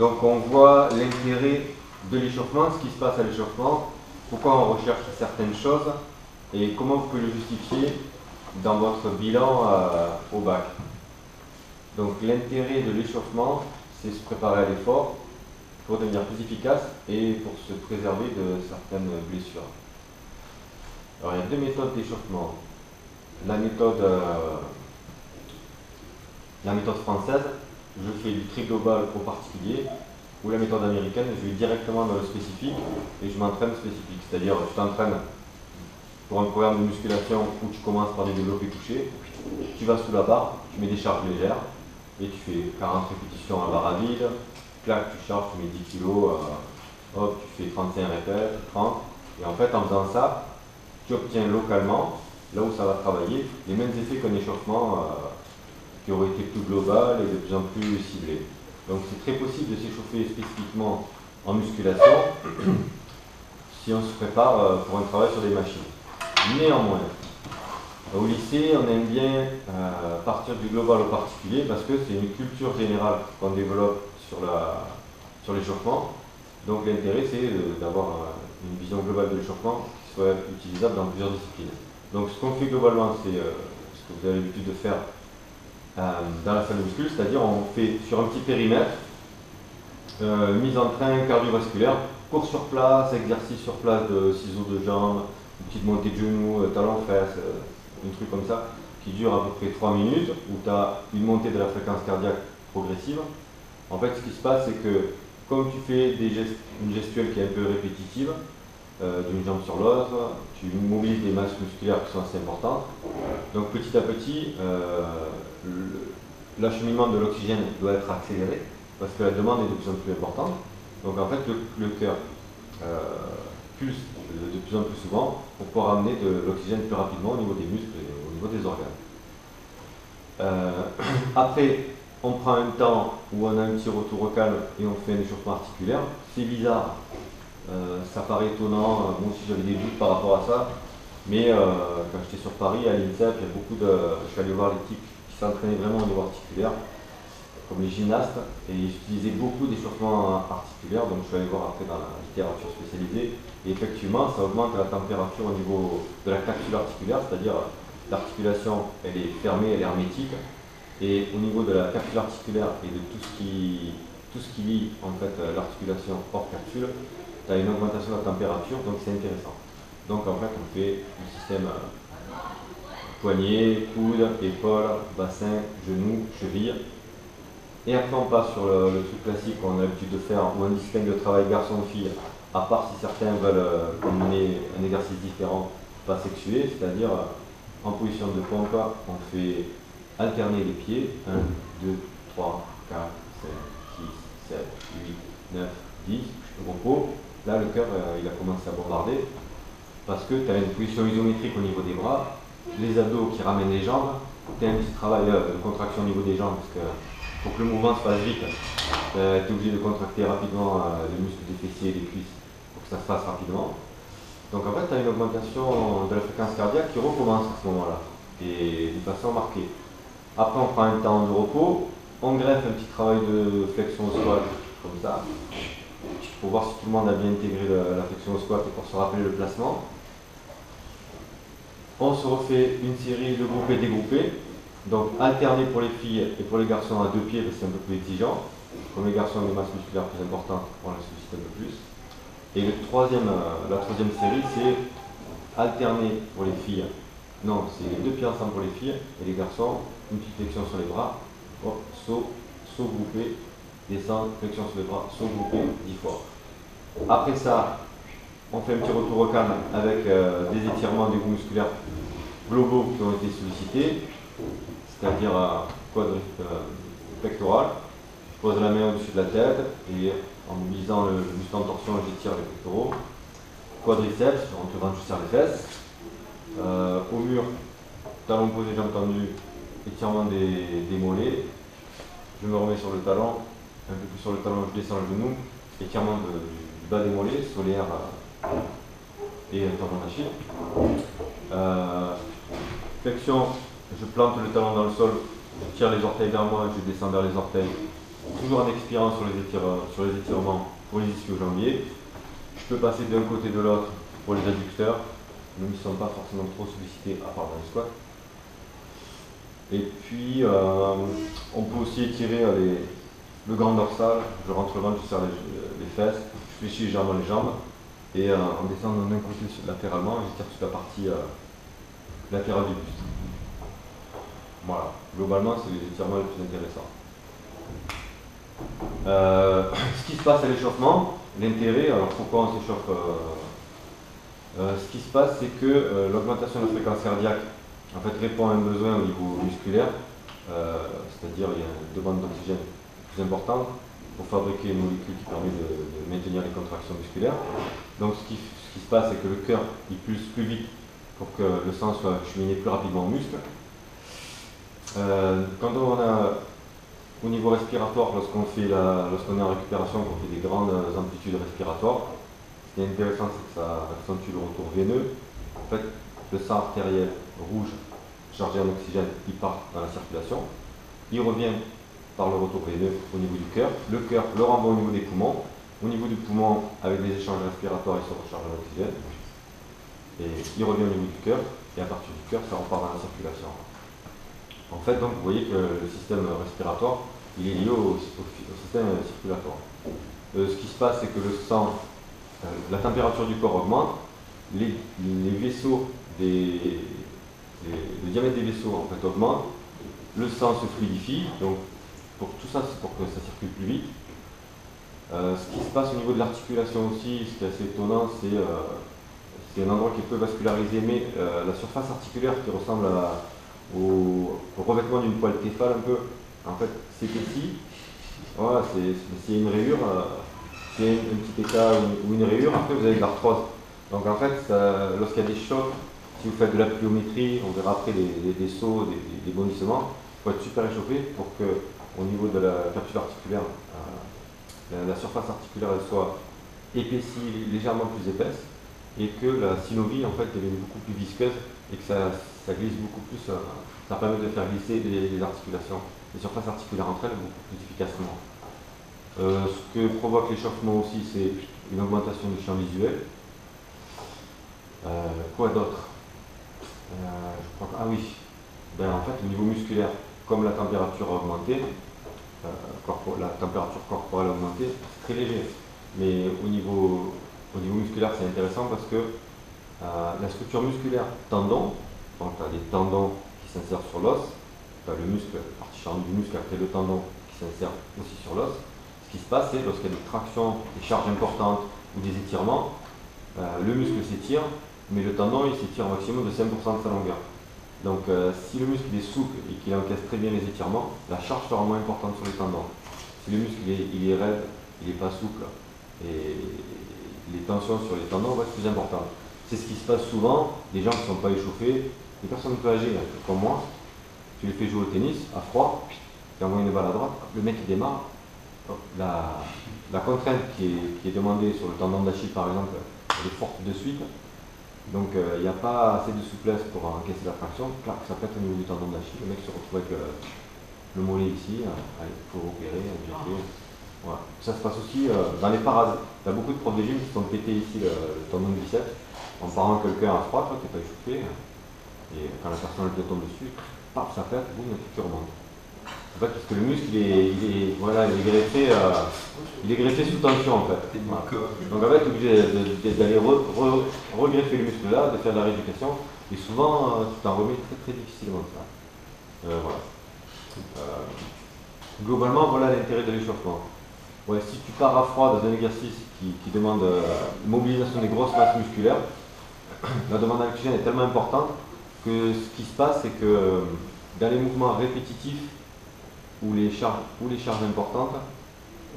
Donc on voit l'intérêt de l'échauffement, ce qui se passe à l'échauffement, pourquoi on recherche certaines choses et comment vous pouvez le justifier dans votre bilan au bac. Donc l'intérêt de l'échauffement, c'est se préparer à l'effort pour devenir plus efficace et pour se préserver de certaines blessures. Alors il y a deux méthodes d'échauffement. La méthode française, je fais du très global au particulier, ou la méthode américaine, je vais directement dans le spécifique et je m'entraîne spécifique. C'est-à-dire, je t'entraîne pour un programme de musculation où tu commences par des développés couchés, tu vas sous la barre, tu mets des charges légères et tu fais 40 répétitions à barre à vide, clac, tu charges, tu mets 10 kg, hop, tu fais 35 répètes, 30, et en fait, en faisant ça, tu obtiens localement, là où ça va travailler, les mêmes effets qu'un échauffement qui aurait été plus global et de plus en plus ciblé. Donc c'est très possible de s'échauffer spécifiquement en musculation si on se prépare pour un travail sur des machines. Néanmoins, au lycée, on aime bien partir du global au particulier parce que c'est une culture générale qu'on développe sur l'échauffement. Donc l'intérêt, c'est d'avoir une vision globale de l'échauffement qui soit utilisable dans plusieurs disciplines. Donc ce qu'on fait globalement, c'est ce que vous avez l'habitude de faire dans la salle de muscu, c'est-à-dire on fait sur un petit périmètre mise en train cardiovasculaire, cours sur place, exercice sur place de ciseaux de jambes, une petite montée de genoux, talons-fesses, un truc comme ça, qui dure à peu près 3 minutes, où tu as une montée de la fréquence cardiaque progressive. En fait, ce qui se passe, c'est que comme tu fais une gestuelle qui est un peu répétitive, d'une jambe sur l'autre, tu mobilises des masses musculaires qui sont assez importantes. Donc petit à petit, l'acheminement de l'oxygène doit être accéléré parce que la demande est de plus en plus importante. Donc en fait, le cœur pulse de plus en plus souvent pour pouvoir amener de l'oxygène plus rapidement au niveau des muscles et au niveau des organes. Après, on prend un temps où on a un petit retour au calme et on fait un échauffement articulaire. C'est bizarre, ça paraît étonnant, moi aussi j'avais des doutes par rapport à ça, mais quand j'étais sur Paris, à l'INSEP, il y a beaucoup de... Je suis allé voir les types qui s'entraînaient vraiment au niveau articulaire, comme les gymnastes, et ils utilisaient beaucoup d'échauffements articulaires, donc je suis allé voir après dans la littérature spécialisée, et effectivement ça augmente la température au niveau de la capsule articulaire, c'est-à-dire l'articulation elle est fermée, elle est hermétique, et au niveau de la capsule articulaire et de tout ce qui lie en fait l'articulation hors capsule, tu as une augmentation de la température, donc c'est intéressant. Donc en fait on fait le système poignet, coude, épaule, bassin, genou, cheville. Et après on passe sur le truc classique qu'on a l'habitude de faire, où on distingue le travail garçon-fille, à part si certains veulent combiner un exercice différent, pas sexué, c'est-à-dire en position de pompe, on fait alterner les pieds, 1, 2, 3, 4, 5, 6, 7, 8, 9, 10, repos. Là le cœur il a commencé à bombarder, parce que tu as une position isométrique au niveau des bras, les abdos qui ramènent les jambes, tu as un petit travail de contraction au niveau des jambes, parce que pour que le mouvement se fasse vite, tu es obligé de contracter rapidement les muscles des fessiers et des cuisses pour que ça se fasse rapidement. Donc en fait, tu as une augmentation de la fréquence cardiaque qui recommence à ce moment-là, et de façon marquée. Après, on prend un temps de repos, on greffe un petit travail de flexion au squat, comme ça, pour voir si tout le monde a bien intégré la flexion au squat et pour se rappeler le placement. On se refait une série de groupés dégroupés, donc alterner pour les filles et pour les garçons à 2 pieds, parce que c'est un peu plus exigeant. Comme les garçons ont des masses musculaires plus importantes, on les sollicite un peu plus. Et la troisième série, c'est alterner pour les filles. Non, c'est les 2 pieds ensemble pour les filles et les garçons, une petite flexion sur les bras, hop, saut groupé, descendre, flexion sur les bras, saut groupé 10 fois. Après ça, on fait un petit retour au calme avec des étirements des groupes musculaires globaux qui ont été sollicités, c'est-à-dire quadriceps pectoral. Je pose la main au-dessus de la tête et en mobilisant le muscle en torsion, j'étire les pectoraux. Quadriceps, je rentre le ventre, je serre les fesses. Au mur, talon posé, jambes tendues, étirement des mollets. Je me remets sur le talon, un peu plus sur le talon, je descends le genou, étirement du bas des mollets, solaire et tendon d'Achille. Flexion, je plante le talon dans le sol, je tire les orteils vers moi, je descends vers les orteils, toujours en expirant sur les étirements pour les ischio-jambiers. Je peux passer d'un côté de l'autre pour les adducteurs, même s'ils ne sont pas forcément trop sollicités à part dans les squats. Et puis, on peut aussi étirer le grand dorsal. Je rentre le ventre, je serre les fesses, je fléchis légèrement les jambes. Et en descendant d'un côté latéralement, j'étire toute la partie latérale du buste. Voilà, globalement, c'est les étirements les plus intéressants. Ce qui se passe à l'échauffement, l'intérêt, alors pourquoi on s'échauffe ce qui se passe, c'est que l'augmentation de la fréquence cardiaque en fait, répond à un besoin au niveau musculaire, c'est-à-dire il y a une demande d'oxygène plus importante pour fabriquer une molécule qui permet de maintenir les contractions musculaires. Donc ce qui se passe, c'est que le cœur il pulse plus vite pour que le sang soit cheminé plus rapidement aux muscles. Quand on a au niveau respiratoire, lorsqu'on est en récupération, qu'on fait des grandes amplitudes respiratoires, ce qui est intéressant, c'est que ça accentue le retour veineux. En fait, le sang artériel rouge chargé en oxygène, il part dans la circulation. Il revient par le retour veineux au niveau du cœur. Le cœur le renvoie au niveau des poumons. Au niveau du poumon, avec les échanges respiratoires, il se recharge en oxygène. Et il revient au niveau du cœur. Et à partir du cœur, ça repart dans la circulation. En fait, donc, vous voyez que le système respiratoire, il est lié au système circulatoire. Ce qui se passe, c'est que le sang, la température du corps augmente, les vaisseaux, le diamètre des vaisseaux en fait augmente, le sang se fluidifie, donc pour tout ça, c'est pour que ça circule plus vite. Ce qui se passe au niveau de l'articulation aussi, ce qui est assez étonnant, c'est un endroit qui est peu vascularisé, mais la surface articulaire qui ressemble au revêtement d'une poêle Tefal un peu, en fait, s'épaissit. Voilà, c'est une rayure, c'est un petit état ou une rayure, après vous avez de l'arthrose. Donc en fait, lorsqu'il y a des chocs, si vous faites de la pliométrie, on verra après des sauts, des bondissements, il faut être super échauffé pour que au niveau de la capsule articulaire, la surface articulaire elle soit épaissie, légèrement plus épaisse, et que la synovie en fait devienne beaucoup plus visqueuse et que ça glisse beaucoup plus, ça permet de faire glisser les articulations, les surfaces articulaires entre elles beaucoup plus efficacement. Ce que provoque l'échauffement aussi, c'est une augmentation du champ visuel. Quoi d'autre ah oui, en fait au niveau musculaire, comme la température a augmenté, la température corporelle a augmenté, c'est très léger. Mais au niveau musculaire, c'est intéressant parce que la structure musculaire tendon, donc tu as des tendons qui s'insèrent sur l'os, tu as le muscle, la partie charnue du muscle après le tendon qui s'insère aussi sur l'os. Ce qui se passe, c'est lorsqu'il y a des tractions, des charges importantes ou des étirements, le muscle s'étire, mais le tendon il s'étire au maximum de 5% de sa longueur. Donc si le muscle est souple et qu'il encaisse très bien les étirements, la charge sera moins importante sur les tendons. Si le muscle il est raide, il n'est pas souple, et les tensions sur les tendons vont être plus importantes. C'est ce qui se passe souvent, des gens qui ne sont pas échauffés, des personnes un peu âgées, comme moi, tu les fais jouer au tennis, à froid, tu envoies une balle à droite, le mec il démarre, la contrainte qui est demandée sur le tendon d'Achille par exemple, elle est forte de suite. Donc il n'y a pas assez de souplesse pour encaisser la traction, clac, ça pète au niveau du tendon d'Achille, le mec se retrouve avec le mollet ici, il faut opérer, injecter. Voilà. Ça se passe aussi dans les parades. Il y a beaucoup de profs de gym qui se sont pétés ici le tendon de biceps en parant quelqu'un à froid, toi tu n'es pas échauffé, et quand la personne te tombe dessus, paf, ça pète, boum, tu remontes. En fait, parce que le muscle il est greffé sous tension en fait. Voilà. Donc en fait, tu es obligé d'aller regreffer le muscle là, de faire de la rééducation, et souvent tu t'en remets très très difficilement ça. Voilà. Globalement, voilà l'intérêt de l'échauffement. Ouais, si tu pars à froid dans un exercice qui demande mobilisation des grosses masses musculaires, la demande d'oxygène est tellement importante que ce qui se passe, c'est que dans les mouvements répétitifs ou les charges importantes,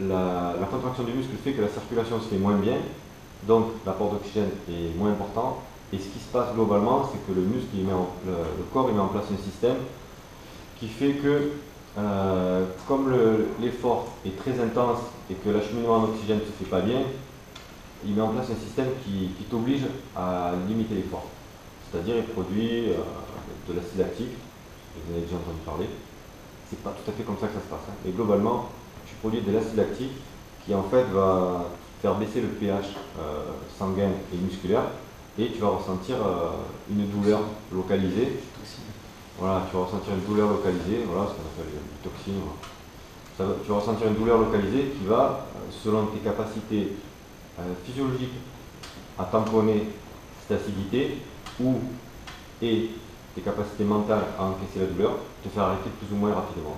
la contraction du muscle fait que la circulation se fait moins bien, donc l'apport d'oxygène est moins important, et ce qui se passe globalement, c'est que le muscle, le corps, il met en place un système qui fait que, comme l'effort est très intense et que l'acheminement en oxygène ne se fait pas bien, il met en place un système qui t'oblige à limiter l'effort. C'est-à-dire, il produit de l'acide lactique, vous en avez déjà entendu parler. C'est pas tout à fait comme ça que ça se passe. Hein. Et globalement, tu produis de l'acide lactique qui en fait va faire baisser le pH sanguin et musculaire et tu vas ressentir une douleur localisée. Voilà, tu vas ressentir une douleur localisée, voilà ce qu'on appelle une toxine. Tu vas ressentir une douleur localisée qui va, selon tes capacités physiologiques à tamponner cette acidité et tes capacités mentales à encaisser la douleur, te faire arrêter plus ou moins rapidement.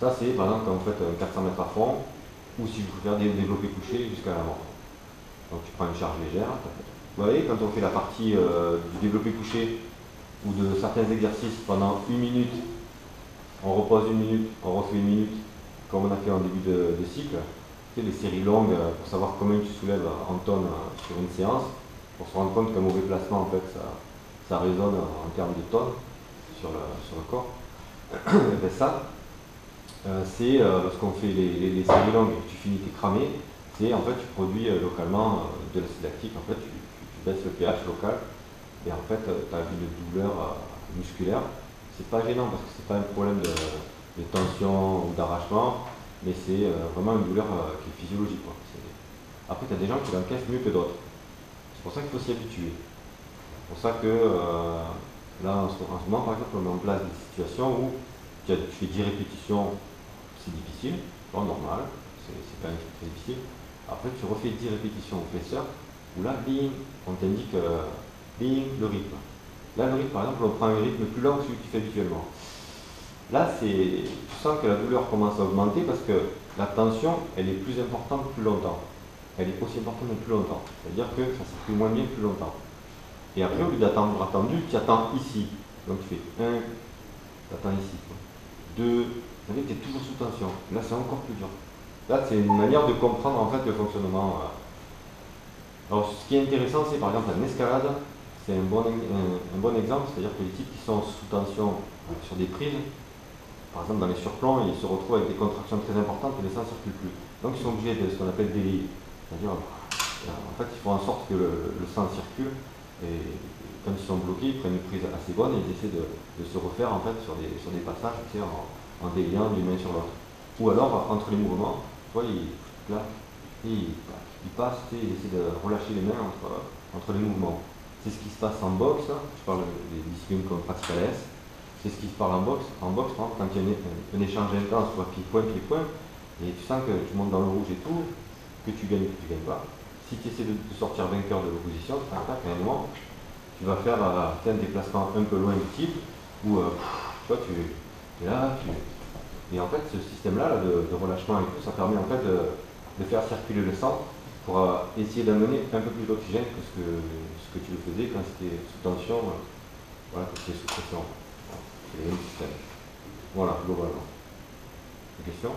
Ça c'est par exemple quand vous faites un 400 mètres à fond ou si vous faites des développés couchés jusqu'à la mort. Donc tu prends une charge légère. Vous voyez, quand on fait la partie du développé couché ou de certains exercices pendant 1 minute, on repose 1 minute, on refait 1 minute, comme on a fait en début de cycle, tu sais, les séries longues pour savoir combien tu soulèves en tonnes sur une séance, pour se rendre compte qu'un mauvais placement, en fait, ça résonne en termes de tonnes sur le corps. Et bien ça, c'est lorsqu'on fait les séries longues et que tu finis tes cramés, c'est en fait tu produis localement de l'acide lactique, en fait tu baisses le pH local et en fait tu as une douleur musculaire. C'est pas gênant parce que c'est pas un problème de tension ou d'arrachement, mais c'est vraiment une douleur qui est physiologique, quoi. Après tu as des gens qui l'encaissent mieux que d'autres. C'est pour ça qu'il faut s'y habituer. C'est pour ça que là en ce moment par exemple on met en place des situations où tu fais 10 répétitions, c'est difficile, c'est normal, c'est quand même très difficile. Après tu refais 10 répétitions au flexeur, où là, bing, on t'indique bing, le rythme. Là, le rythme, par exemple, on prend un rythme plus lent que celui que tu fais habituellement. Là, tu sens que la douleur commence à augmenter parce que la tension, elle est plus importante plus longtemps. Elle est aussi importante mais plus longtemps. C'est-à-dire que ça circule moins bien plus longtemps. Et après, au lieu d'attendre attendu, tu attends ici. Donc tu fais 1, tu attends ici. 2, vous savez, tu es toujours sous tension. Là, c'est encore plus dur. Là, c'est une manière de comprendre en fait le fonctionnement. Alors, ce qui est intéressant, c'est par exemple en escalade, c'est un bon exemple, c'est-à-dire que les types qui sont sous tension sur des prises, par exemple dans les surplombs, ils se retrouvent avec des contractions très importantes et le sang ne circule plus. Donc ils sont obligés de ce qu'on appelle délayer. C'est-à-dire, en fait, ils font en sorte que le sang circule et quand ils sont bloqués, ils prennent une prise assez bonne et ils essaient de se refaire en fait sur des passages, tu sais, en déliant d'une main sur l'autre. Ou alors, entre les mouvements, tu vois, il passe, tu sais, il essaie de relâcher les mains entre les mouvements. C'est ce qui se passe en boxe, je parle des disciplines qu'on pratique à l'AS, c'est ce qui se passe en boxe, par exemple, quand il y a un échange intense, soit pied-point, et tu sens que tu montes dans le rouge et tout, que tu gagnes pas. Si tu essaies de sortir vainqueur de l'opposition, à un moment, tu vas faire un déplacement un peu loin du type, où tu vois, tu es là, et en fait, ce système-là de relâchement et tout, ça permet en fait de faire circuler le sang pour essayer d'amener un peu plus d'oxygène que ce que tu le faisais quand c'était sous tension, voilà, quand c'était sous pression. C'est le même système. Voilà, globalement. Des questions ?